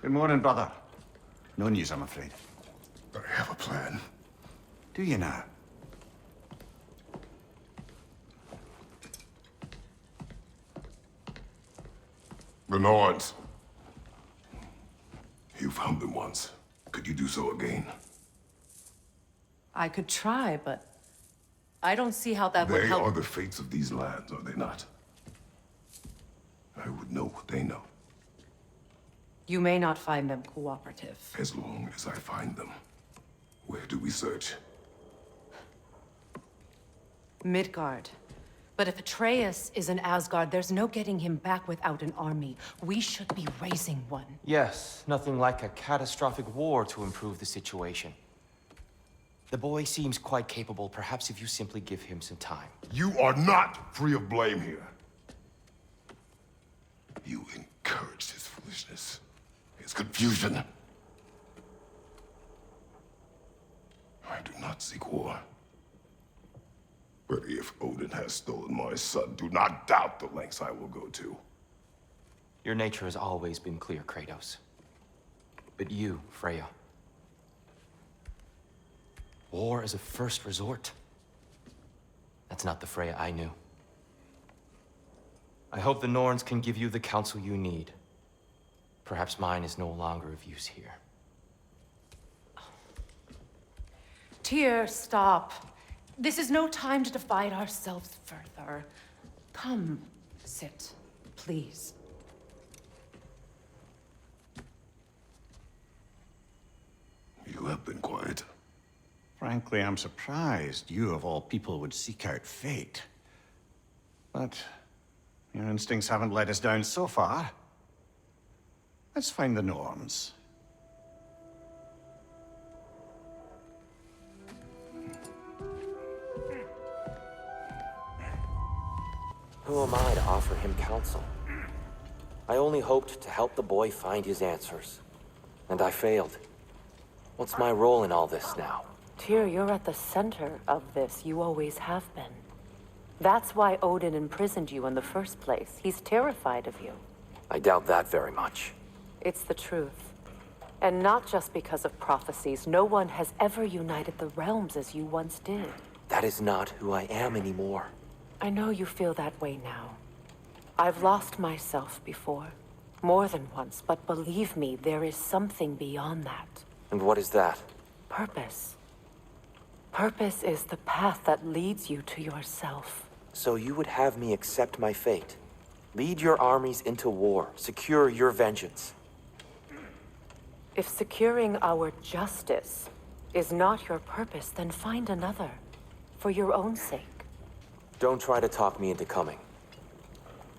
Good morning, brother. No news, I'm afraid. I have a plan. Do you now? The Norns. You found them once. Could you do so again? I could try, but I don't see how that would help. They are the fates of these lands, are they not? I would know what they know. You may not find them cooperative. As long as I find them. Where do we search? Midgard. But if Atreus is in Asgard, there's no getting him back without an army. We should be raising one. Yes, nothing like a catastrophic war to improve the situation. The boy seems quite capable. Perhaps if you simply give him some time. You are not free of blame here. You encouraged his foolishness, his confusion. I do not seek war. But if Odin has stolen my son, do not doubt the lengths I will go to. Your nature has always been clear, Kratos. But you, Freya. War is a first resort. That's not the Freya I knew. I hope the Norns can give you the counsel you need. Perhaps mine is no longer of use here. Tyr, stop. This is no time to divide ourselves further. Come, sit, please. You have been quiet. Frankly, I'm surprised you, of all people, would seek out fate. But your instincts haven't let us down so far. Let's find the Norns. Who am I to offer him counsel? I only hoped to help the boy find his answers. And I failed. What's my role in all this now? Tyr, you're at the center of this. You always have been. That's why Odin imprisoned you in the first place. He's terrified of you. I doubt that very much. It's the truth. And not just because of prophecies. No one has ever united the realms as you once did. That is not who I am anymore. I know you feel that way now. I've lost myself before. More than once, but believe me, there is something beyond that. And what is that? Purpose. Purpose is the path that leads you to yourself. So you would have me accept my fate? Lead your armies into war, secure your vengeance. If securing our justice is not your purpose, then find another. For your own sake. Don't try to talk me into coming.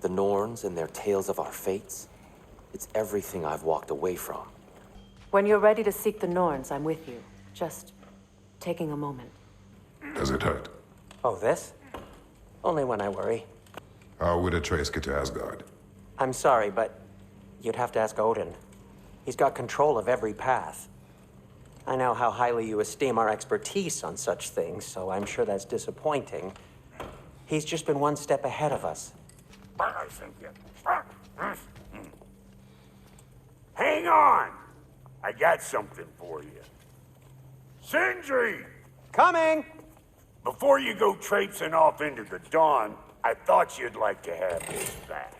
The Norns and their tales of our fates, it's everything I've walked away from. When you're ready to seek the Norns, I'm with you. Just taking a moment. Does it hurt? Oh, this? Only when I worry. How would Atreus get to Asgard? I'm sorry, but you'd have to ask Odin. He's got control of every path. I know how highly you esteem our expertise on such things, so I'm sure that's disappointing. He's just been one step ahead of us. Hang on! I got something for you. Sindri! Coming! Before you go traipsing off into the dawn, I thought you'd like to have this back.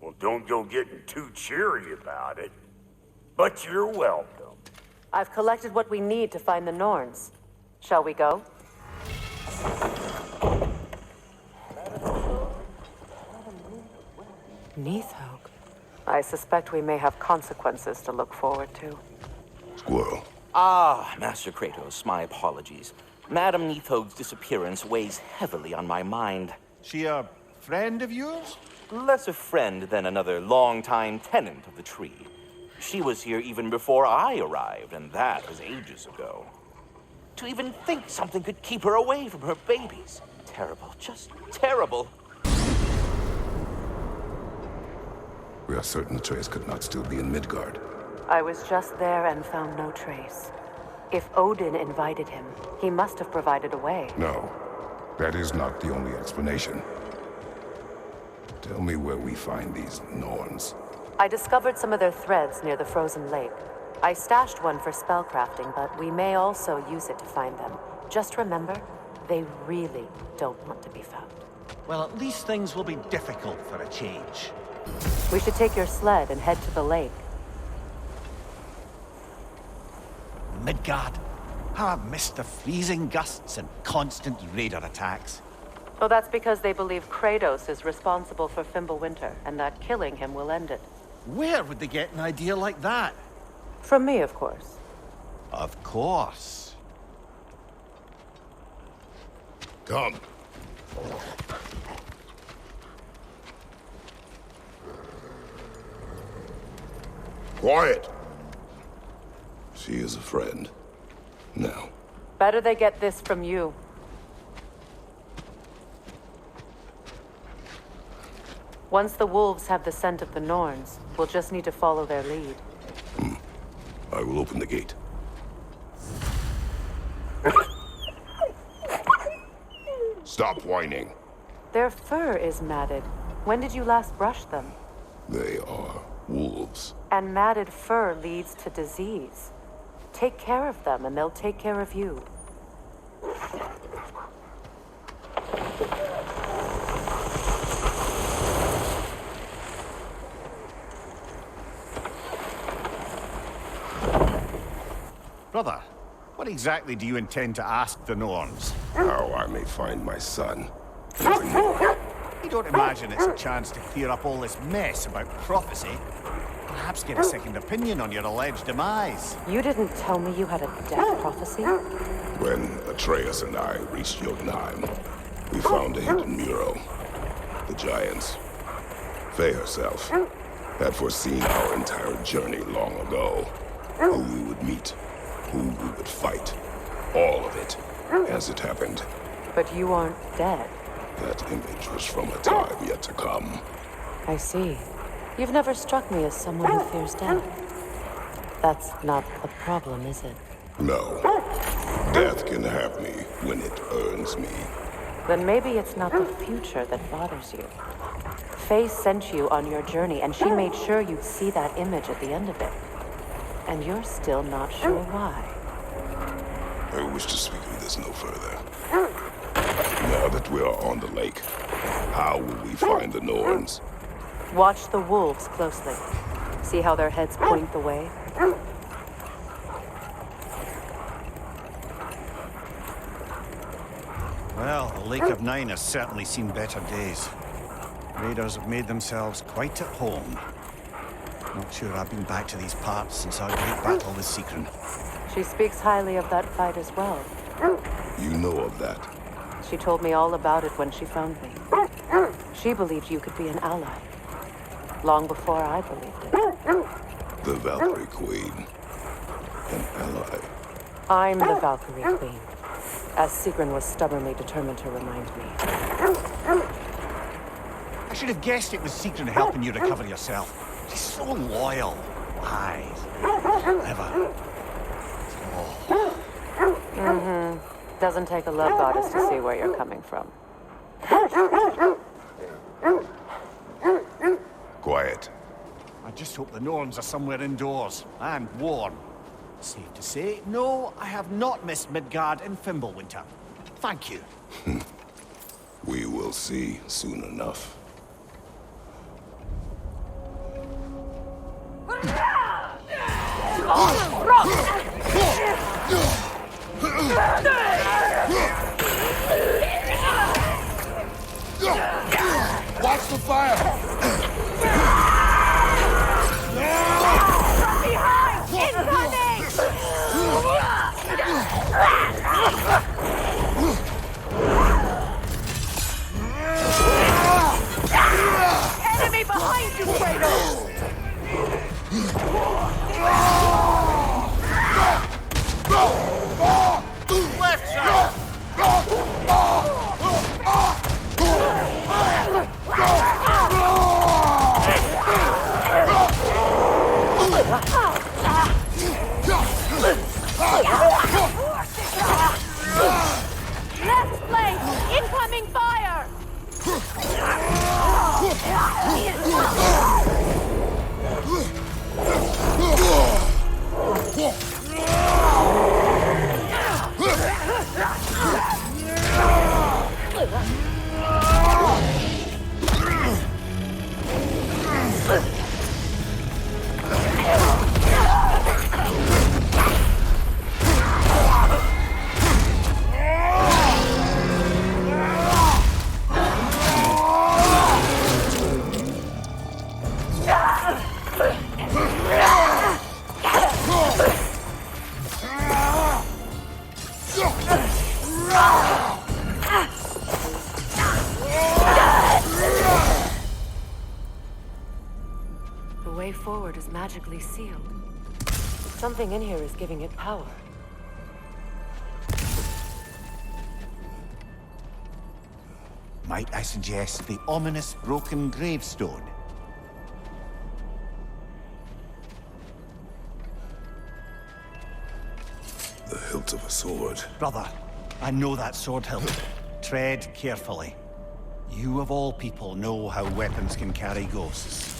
Well, don't go getting too cheery about it. But you're welcome. I've collected what we need to find the Norns. Shall we go? Nithog. I suspect we may have consequences to look forward to. Squirrel. Ah, Master Kratos, my apologies. Madame Nithog's disappearance weighs heavily on my mind. She a friend of yours? Less a friend than another longtime tenant of the tree. She was here even before I arrived, and that was ages ago. To even think something could keep her away from her babies. Terrible, just terrible. We are certain Atreus could not still be in Midgard. I was just there and found no trace. If Odin invited him, he must have provided a way. No, that is not the only explanation. Tell me where we find these Norns. I discovered some of their threads near the frozen lake. I stashed one for spellcrafting, but we may also use it to find them. Just remember, they really don't want to be found. Well, at least things will be difficult for a change. We should take your sled and head to the lake. Midgard, how I've missed the freezing gusts and constant raider attacks. Well, that's because they believe Kratos is responsible for Fimbulwinter, and that killing him will end it. Where would they get an idea like that? From me, of course. Of course. Come. Quiet. She is a friend. Now. Better they get this from you. Once the wolves have the scent of the Norns, we'll just need to follow their lead. I will open the gate. Stop whining. Their fur is matted. When did you last brush them? They are wolves. And matted fur leads to disease. Take care of them, and they'll take care of you. Brother, what exactly do you intend to ask the Norns? How I may find my son. You don't imagine it's a chance to clear up all this mess about prophecy? Perhaps get a second opinion on your alleged demise. You didn't tell me you had a death prophecy? When Atreus and I reached Jotunheim, we found a hidden mural. The giants, Faye herself, had foreseen our entire journey long ago. Who we would meet, who we would fight. All of it, as it happened. But you aren't dead. That image was from a time yet to come. I see. You've never struck me as someone who fears death. That's not a problem, is it? No. Death can have me when it earns me. Then maybe it's not the future that bothers you. Faye sent you on your journey, and she made sure you'd see that image at the end of it. And you're still not sure why. I wish to speak of this no further. Now that we are on the lake, how will we find the Norns? Watch the wolves closely. See how their heads point the way? Well, the Lake of Nine has certainly seen better days. Raiders have made themselves quite at home. Not sure I've been back to these parts since our great battle with Sigrun. She speaks highly of that fight as well. You know of that. She told me all about it when she found me. She believed you could be an ally. Long before I believed it. The Valkyrie Queen. An ally. I'm the Valkyrie Queen, as Sigrun was stubbornly determined to remind me. I should have guessed it was Sigrun helping you recover yourself. She's so loyal, wise, clever. Doesn't take a love goddess to see where you're coming from. Quiet. I just hope the Norns are somewhere indoors and warm. Safe to say, no, I have not missed Midgard in Fimbulwinter. Thank you. We will see soon enough. Watch the fire! From behind! Incoming! Enemy behind you, Kratos! Left side! way forward is magically sealed. Something in here is giving it power. Might I suggest the ominous broken gravestone? The hilt of a sword. Brother, I know that sword hilt. Tread carefully. You of all people know how weapons can carry ghosts.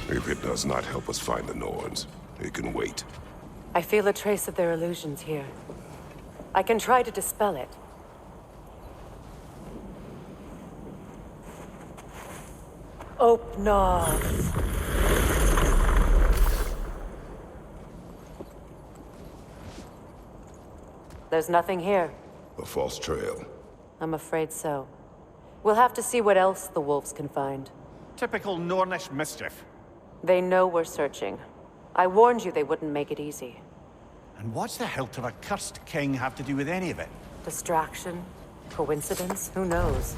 If it does not help us find the Norns, it can wait. I feel a trace of their illusions here. I can try to dispel it. Opnar. There's nothing here. A false trail. I'm afraid so. We'll have to see what else the wolves can find. Typical Nornish mischief. They know we're searching. I warned you they wouldn't make it easy. And what's the hilt of a cursed king have to do with any of it? Distraction? Coincidence? Who knows?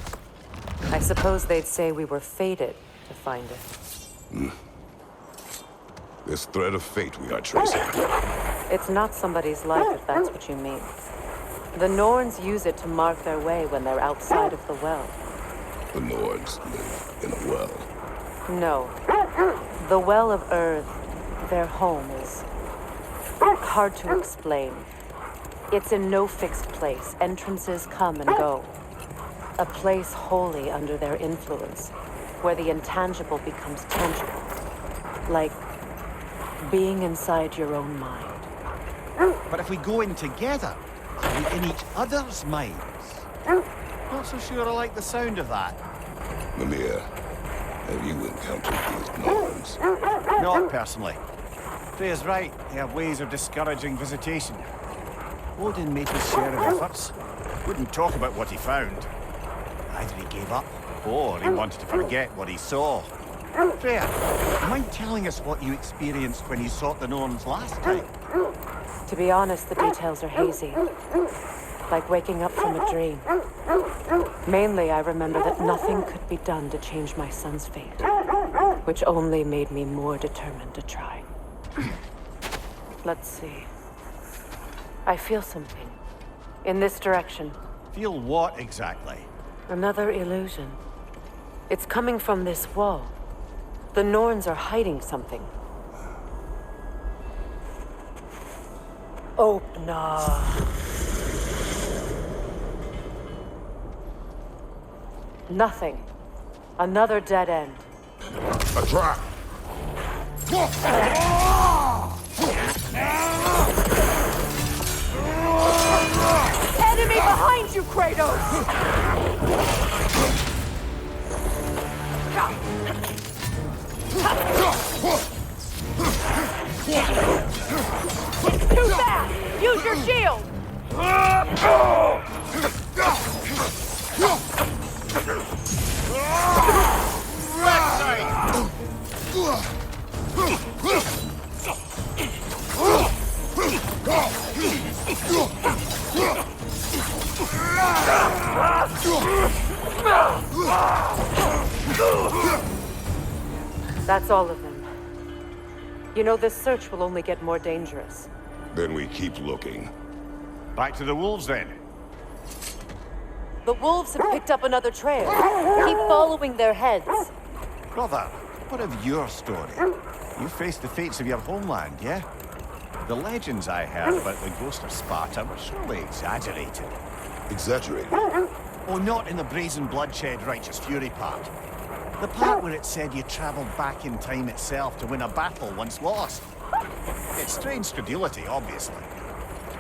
I suppose they'd say we were fated to find it. This thread of fate we are tracing. It's not somebody's life, if that's what you mean. The Norns use it to mark their way when they're outside of the well. The Norns live in a well. No. The Well of Earth, their home, is hard to explain. It's in no fixed place. Entrances come and go. A place wholly under their influence, where the intangible becomes tangible. Like being inside your own mind. But if we go in together, are we in each other's minds? Not so sure I like the sound of that. Mimir, have you encountered these Norns? Not personally. Freya's right, they have ways of discouraging visitation. Odin made his share of efforts. Wouldn't talk about what he found. Either he gave up, or he wanted to forget what he saw. Freya, do you mind telling us what you experienced when you sought the Norns last time? To be honest, the details are hazy. Like waking up from a dream. Mainly, I remember that nothing could be done to change my son's fate. Which only made me more determined to try. Let's see. I feel something. In this direction. Feel what exactly? Another illusion. It's coming from this wall. The Norns are hiding something. Opnar. Nothing. Another dead end. A trap! Enemy behind you, Kratos! Too fast! Use your shield! That's all of them. You know, this search will only get more dangerous. Then we keep looking. Back to the wolves then. The wolves have picked up another trail. Keep following their heads. Brother, what of your story? You faced the fates of your homeland, yeah? The legends I heard about the ghost of Sparta were surely exaggerated. Exaggerated? Oh, not in the brazen bloodshed righteous fury part. The part where it said you travelled back in time itself to win a battle once lost. It's strange credulity, obviously.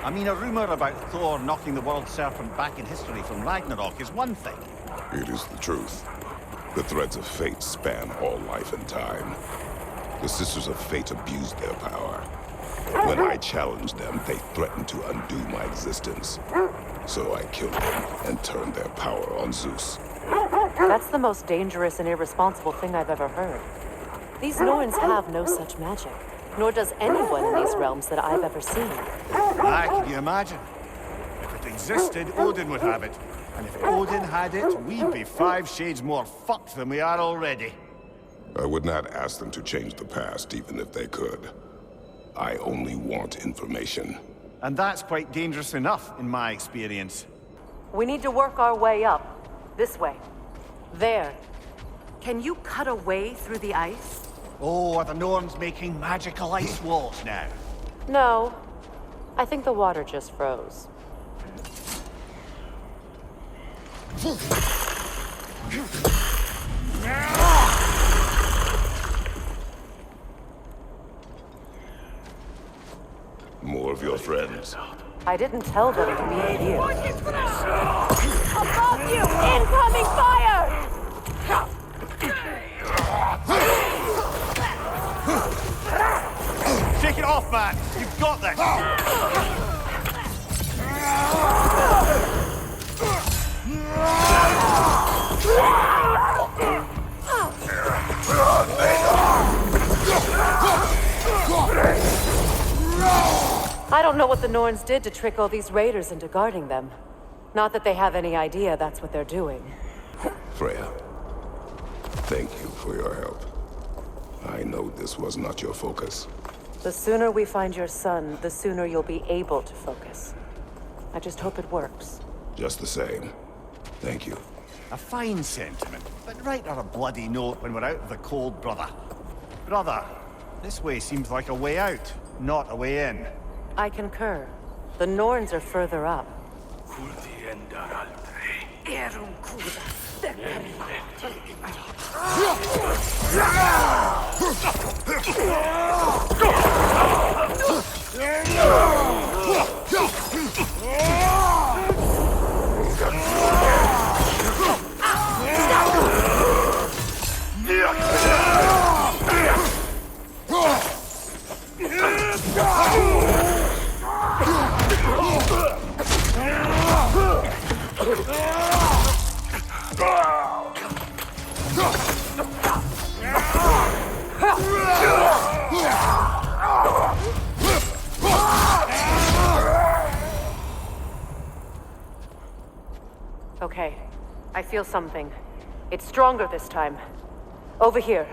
I mean, a rumour about Thor knocking the world serpent back in history from Ragnarok is one thing. It is the truth. The threads of fate span all life and time. The Sisters of Fate abused their power. When I challenged them, they threatened to undo my existence. So I killed them and turned their power on Zeus. That's the most dangerous and irresponsible thing I've ever heard. These Norns have no such magic, nor does anyone in these realms that I've ever seen. Can you imagine? If it existed, Odin would have it. And if Odin had it, we'd be 5 shades more fucked than we are already. I would not ask them to change the past, even if they could. I only want information. And that's quite dangerous enough, in my experience. We need to work our way up. This way. There. Can you cut a way through the ice? Oh, are the Norns making magical ice walls now? No. I think the water just froze. More of your friends. I didn't tell them to be here. Above you! Incoming fire! Shake it off, man! You've got this! I don't know what the Norns did to trick all these raiders into guarding them. Not that they have any idea that's what they're doing. Freya, thank you for your help. I know this was not your focus. The sooner we find your son, the sooner you'll be able to focus. I just hope it works. Just the same, thank you. A fine sentiment, but write her a bloody note when we're out of the cold, brother. Brother, this way seems like a way out, not a way in. I concur. The Norns are further up. Okay, I feel something. It's stronger this time. Over here.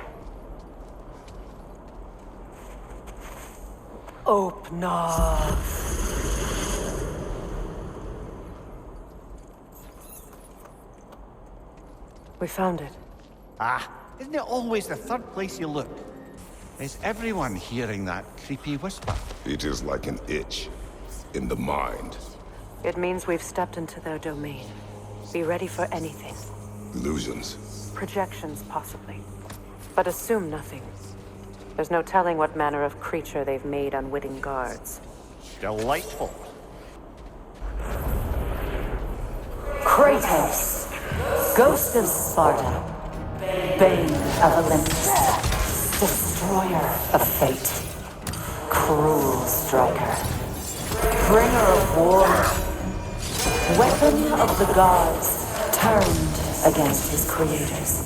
Open up. We found it. Ah, isn't it always the third place you look? Is everyone hearing that creepy whisper? It is like an itch in the mind. It means we've stepped into their domain. Be ready for anything. Illusions. Projections, possibly. But assume nothing. There's no telling what manner of creature they've made unwitting guards. Delightful. Kratos, Ghost of Sparta, Bane of Olympus, Destroyer of Fate, Cruel Striker, Bringer of War, Weapon of the Gods, turned against his creators.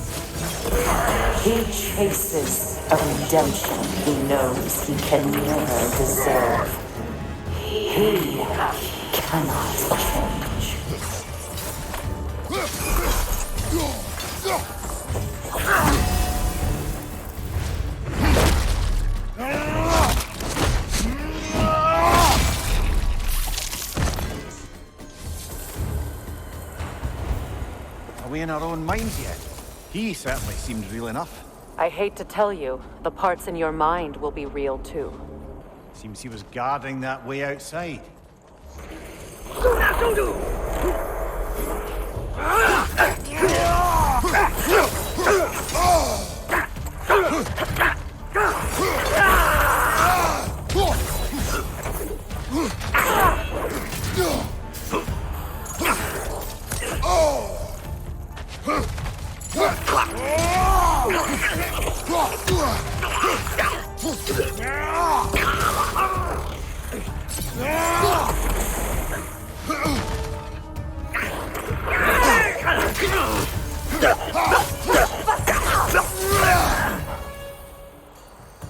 He chases a redemption he knows he can never deserve. He cannot change. Are we in our own minds yet? He certainly seemed real enough. I hate to tell you, the parts in your mind will be real too. Seems he was guarding that way outside.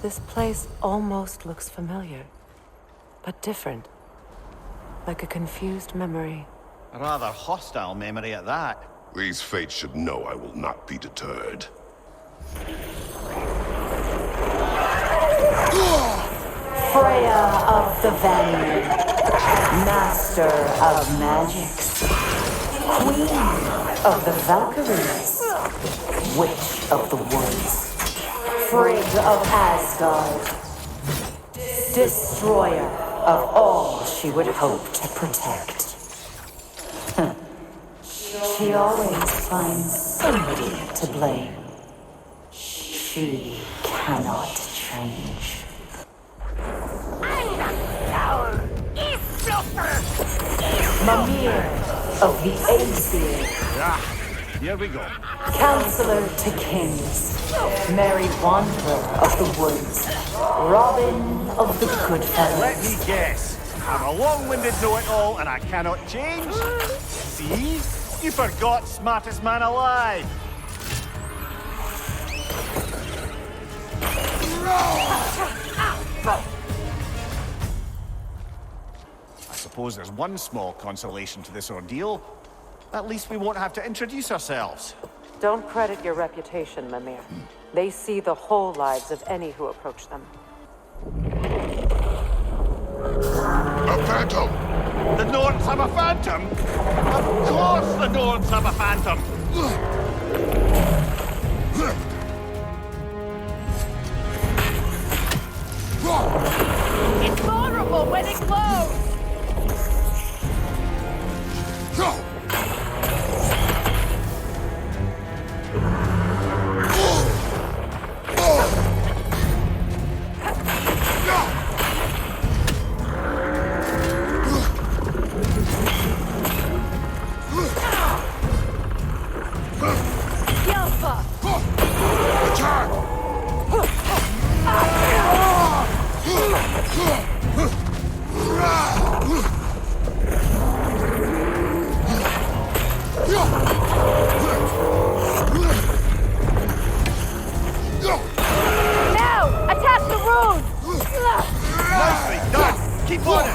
This place almost looks familiar, but different. Like a confused memory. A rather hostile memory at that. These fates should know I will not be deterred. Freya of the Vanguard, Master of Magics, Queen of the Valkyries, Witch of the Woods, Frigg of Asgard, Destroyer of all she would hope to protect. She always finds somebody to blame. She cannot change. Mimir of the Aesir, Ah, here we go. Counselor to Kings, Merry Wanderer of the Woods, Robin of the Let Goodfellas. me guess. I'm a long-winded know-it-all and I cannot change? See? You forgot smartest man alive. I suppose there's one small consolation to this ordeal. At least we won't have to introduce ourselves. Don't credit your reputation, Mimir. They see the whole lives of any who approach them. A phantom! The Norns have a phantom? Of course the Norns have a phantom! It's vulnerable when it glows! Yelpa! Now! Attack the rune! Nicely done! Keep on it!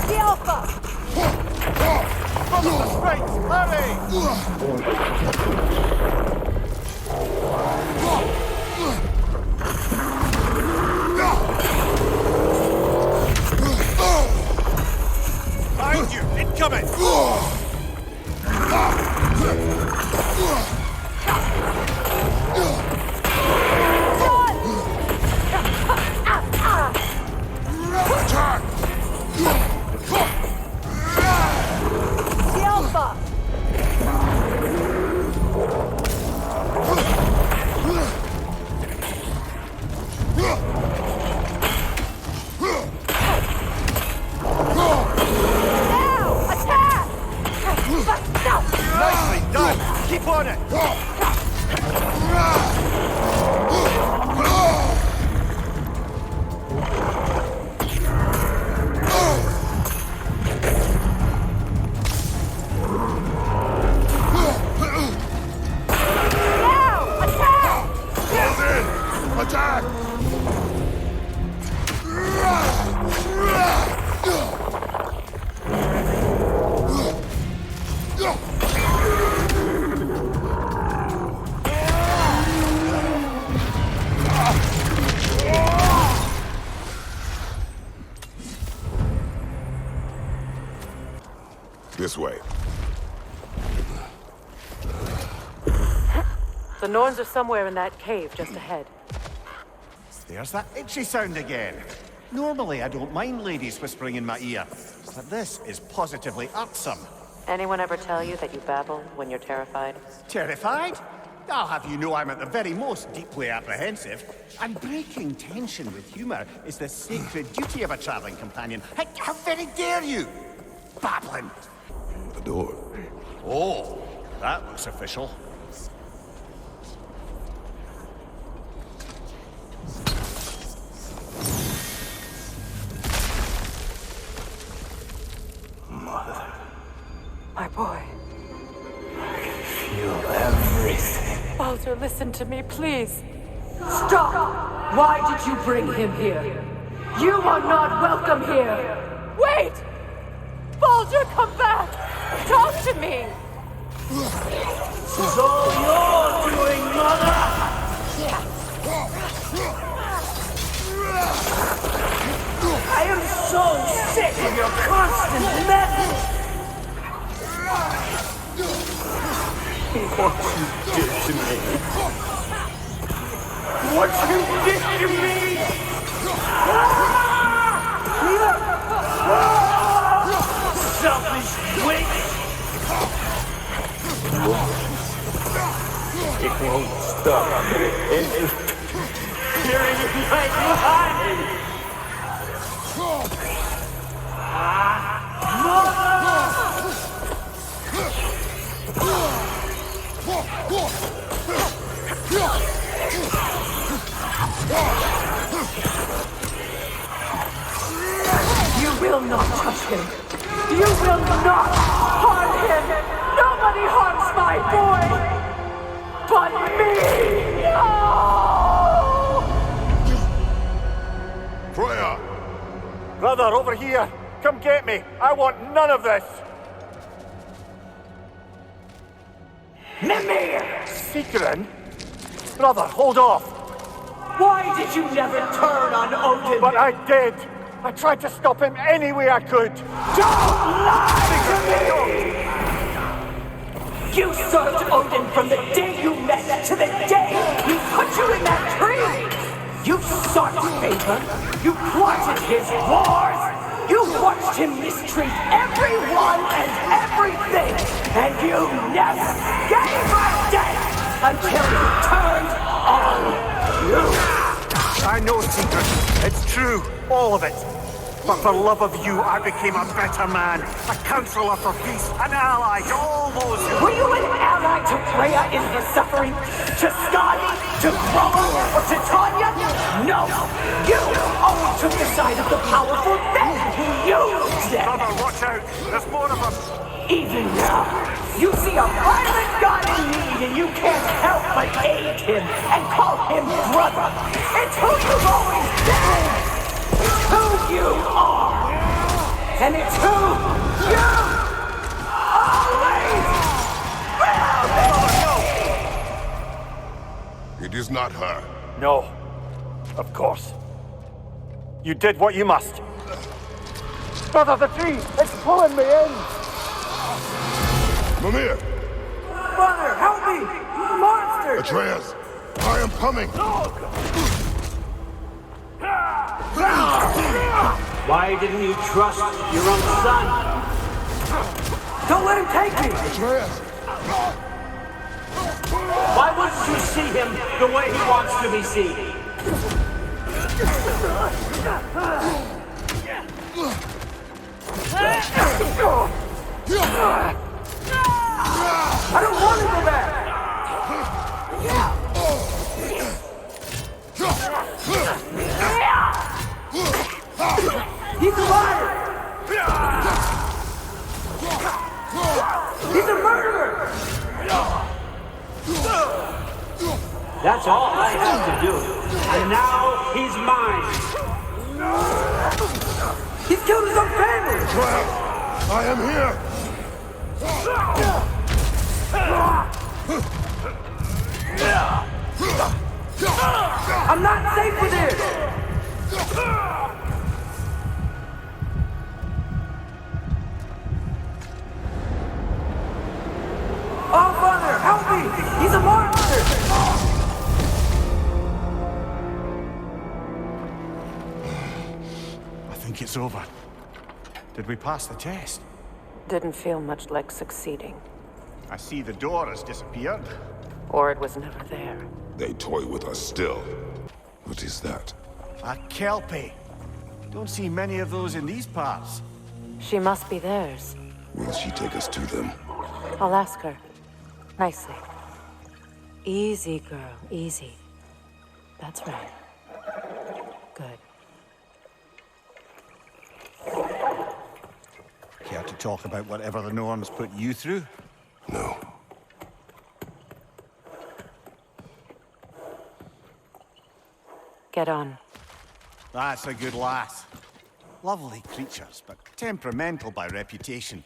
The Alpha! Follow the strikes! Hurry! Behind you! Incoming! The Alpha! Now! Attack! Nicely done! Keep on it! Now! Attack! Attack! This way. The Norns are somewhere in that cave just ahead. There's that itchy sound again. Normally I don't mind ladies whispering in my ear, but this is positively irksome. Anyone ever tell you that you babble when you're terrified? Terrified? I'll have you know I'm at the very most deeply apprehensive. And breaking tension with humour is the sacred duty of a travelling companion. How very dare you? Babbling. The door. Oh, that looks official. My boy. Feel everything. Baldur, listen to me, please. Stop! Why did you bring him here? You are not welcome here! Wait! Baldur, come back! Talk to me! This is all you're doing, Mother! I am so sick of your constant mess! What you did to me! What you did to me! Selfish witch! It won't stop. It's tearing right behind me! You will not touch him! You will not harm him! Nobody harms my boy! But me! No! Freya! Brother, over here! Come get me! I want none of this! Mimir! Secret? Brother, hold off! Why did you never turn on Odin? But I did! I tried to stop him any way I could! Don't lie to me! You served Odin from the day you met to the day he put you in that tree! You sought favor, you plotted his wars, you watched him mistreat everyone and everything, and you never gave a damn until he turned on you! I know, Secret. It's true. All of it. But for love of you, I became a better man. A counselor for peace. An ally to all those who... Were you an ally to Freya in her suffering? To Skadi? To Groma? Or to Tanya? No! You always took the side of the powerful, then you used Brother, watch out. There's more of them. Even now, you see a violent god in need and you can't help but aid him and call him brother. It's who you've always been. It's who you are. And it's who you always will be. It is not her. No. Of course. You did what you must. Brother, the tree! It's pulling me in! Mimir! Brother, help me! Monster! Atreus! I am coming! Why didn't you trust your own son? Don't let him take me! Atreus! Why wouldn't you see him the way he wants to be seen? I don't want to go back! He's a liar! He's a murderer! That's all I have to do. And now he's mine. He's killed his own family! Atreus! I am here! I'm not safe with this! Oh, Father, help me! He's a monster! I think it's over. Did we pass the test? Didn't feel much like succeeding. I see the door has disappeared. Or it was never there. They toy with us still. What is that? A kelpie. Don't see many of those in these parts. She must be theirs. Will she take us to them? I'll ask her. Nicely. Easy, girl. Easy. That's right. Good. Care to talk about whatever the Norns put you through? No. Get on. That's a good lass. Lovely creatures, but temperamental by reputation.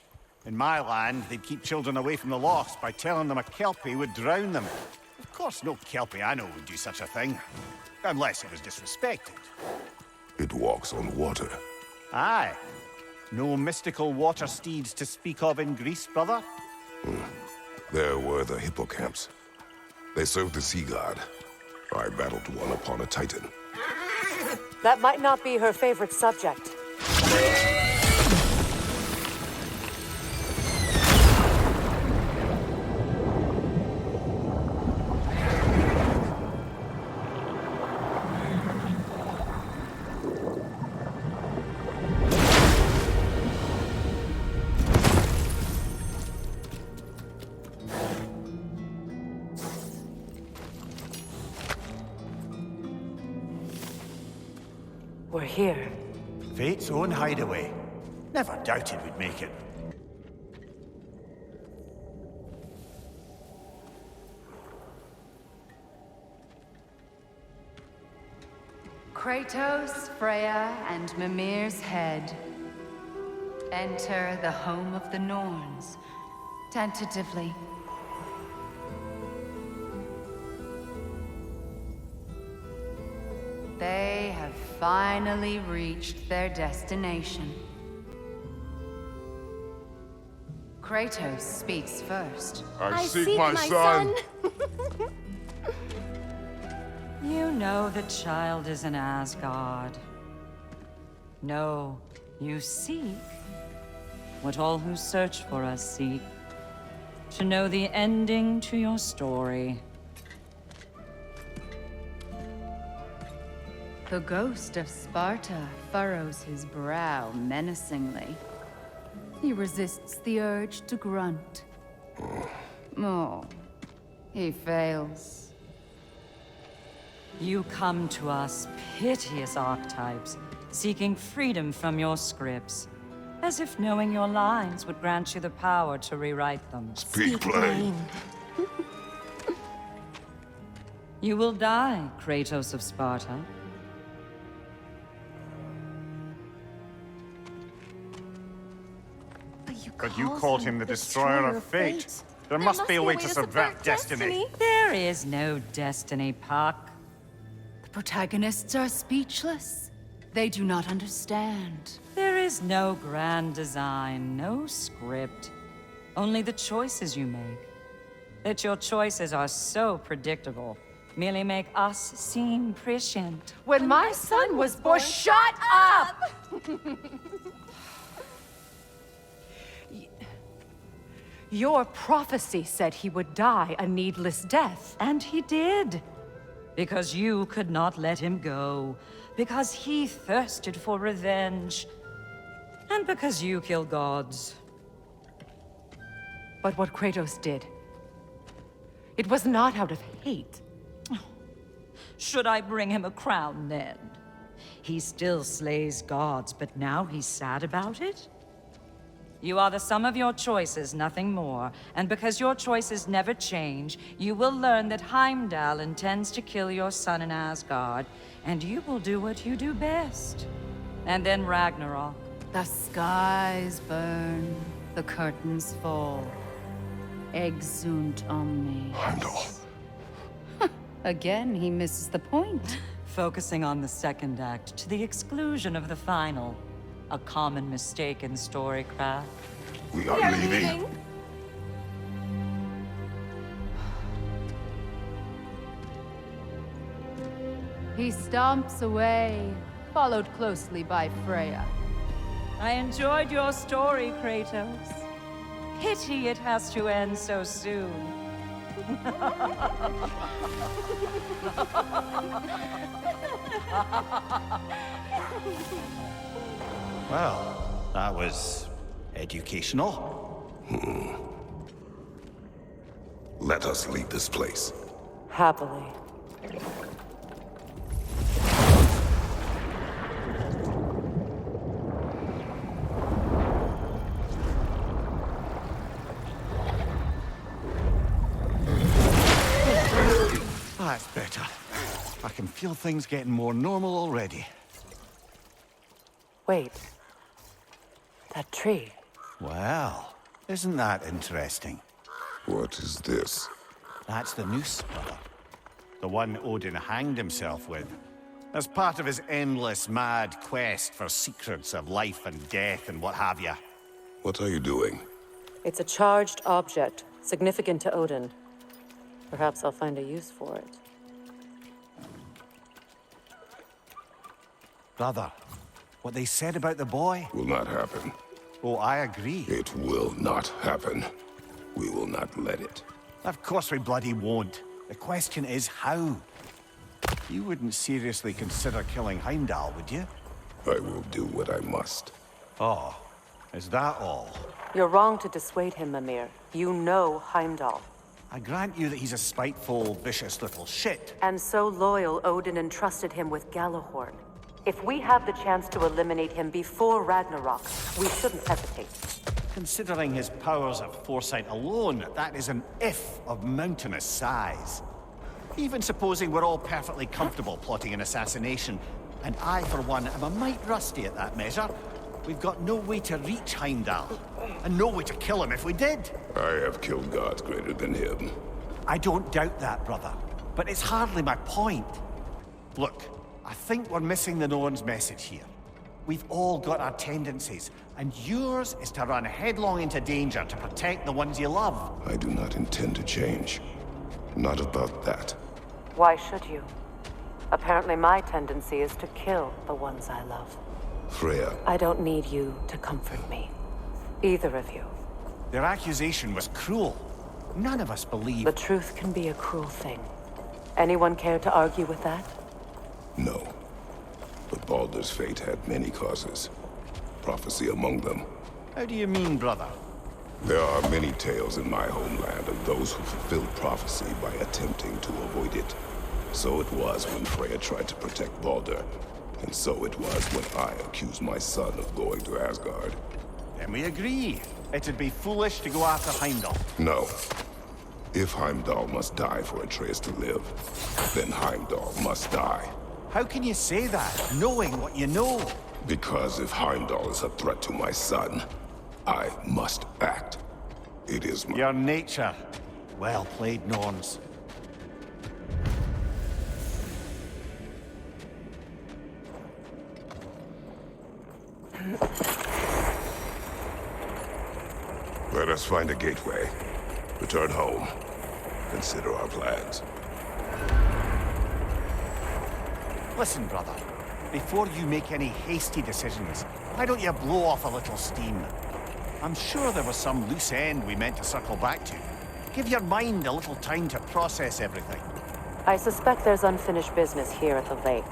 In my land, they'd keep children away from the lost by telling them a Kelpie would drown them. Of course, no Kelpie I know would do such a thing. Unless it was disrespected. It walks on water. Aye. No mystical water steeds to speak of in Greece, brother? There were the hippocamps. They served the sea god. I battled one upon a titan. That might not be her favorite subject. We're here. Fate's own hideaway. Never doubted we'd make it. Kratos, Freya, and Mimir's head. Enter the home of the Norns, tentatively. They have finally reached their destination. Kratos speaks first. I seek my son. You know the child is in Asgard. No, you seek what all who search for us seek. To know the ending to your story. The ghost of Sparta furrows his brow menacingly. He resists the urge to grunt. Oh, he fails. You come to us, piteous archetypes, seeking freedom from your scripts. As if knowing your lines would grant you the power to rewrite them. Speak plain. You will die, Kratos of Sparta. But you called him the Destroyer of Fate. There must be a way to subvert destiny. There is no destiny, Puck. The protagonists are speechless. They do not understand. There is no grand design, no script. Only the choices you make. That your choices are so predictable merely make us seem prescient. When my son was born, shut up! Your prophecy said he would die a needless death. And he did. Because you could not let him go. Because he thirsted for revenge. And because you kill gods. But what Kratos did, it was not out of hate. Should I bring him a crown then? He still slays gods, but now he's sad about it? You are the sum of your choices, nothing more. And because your choices never change, you will learn that Heimdall intends to kill your son in Asgard, and you will do what you do best. And then Ragnarok. The skies burn, the curtains fall. Exunt omnes. Heimdall. Again, he misses the point. Focusing on the second act to the exclusion of the final. A common mistake in storycraft. We are leaving. He stomps away, followed closely by Freya. I enjoyed your story, Kratos. Pity it has to end so soon. Well, that was educational. Let us leave this place. Happily. That's better. I can feel things getting more normal already. Wait. That tree. Well, isn't that interesting? What is this? That's the noose, brother. The one Odin hanged himself with, as part of his endless, mad quest for secrets of life and death and what have you. What are you doing? It's a charged object, significant to Odin. Perhaps I'll find a use for it. Brother, what they said about the boy? Will not happen. Oh, I agree. It will not happen. We will not let it. Of course we bloody won't. The question is how? You wouldn't seriously consider killing Heimdall, would you? I will do what I must. Oh, is that all? You're wrong to dissuade him, Mimir. You know Heimdall. I grant you that he's a spiteful, vicious little shit. And so loyal, Odin entrusted him with Gjallarhorn. If we have the chance to eliminate him before Ragnarok, we shouldn't hesitate. Considering his powers of foresight alone, that is an if of mountainous size. Even supposing we're all perfectly comfortable plotting an assassination, and I, for one, am a mite rusty at that measure, we've got no way to reach Heimdall, and no way to kill him if we did. I have killed gods greater than him. I don't doubt that, brother, but it's hardly my point. Look, I think we're missing the Norn's message here. We've all got our tendencies, and yours is to run headlong into danger to protect the ones you love. I do not intend to change. Not about that. Why should you? Apparently my tendency is to kill the ones I love. Freya. I don't need you to comfort me. Either of you. Their accusation was cruel. None of us believe... The truth can be a cruel thing. Anyone care to argue with that? No. But Baldur's fate had many causes. Prophecy among them. How do you mean, brother? There are many tales in my homeland of those who fulfilled prophecy by attempting to avoid it. So it was when Freya tried to protect Baldur. And so it was when I accused my son of going to Asgard. Then we agree. It'd be foolish to go after Heimdall. No. If Heimdall must die for Atreus to live, then Heimdall must die. How can you say that, knowing what you know? Because if Heimdall is a threat to my son, I must act. It is my... Your nature. Well played, Norns. Let us find a gateway. Return home. Consider our plans. Listen, brother. Before you make any hasty decisions, why don't you blow off a little steam? I'm sure there was some loose end we meant to circle back to. Give your mind a little time to process everything. I suspect there's unfinished business here at the lake,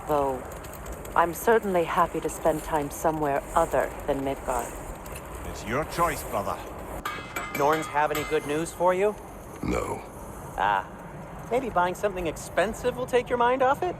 though I'm certainly happy to spend time somewhere other than Midgard. It's your choice, brother. Norns have any good news for you? No. Ah, maybe buying something expensive will take your mind off it?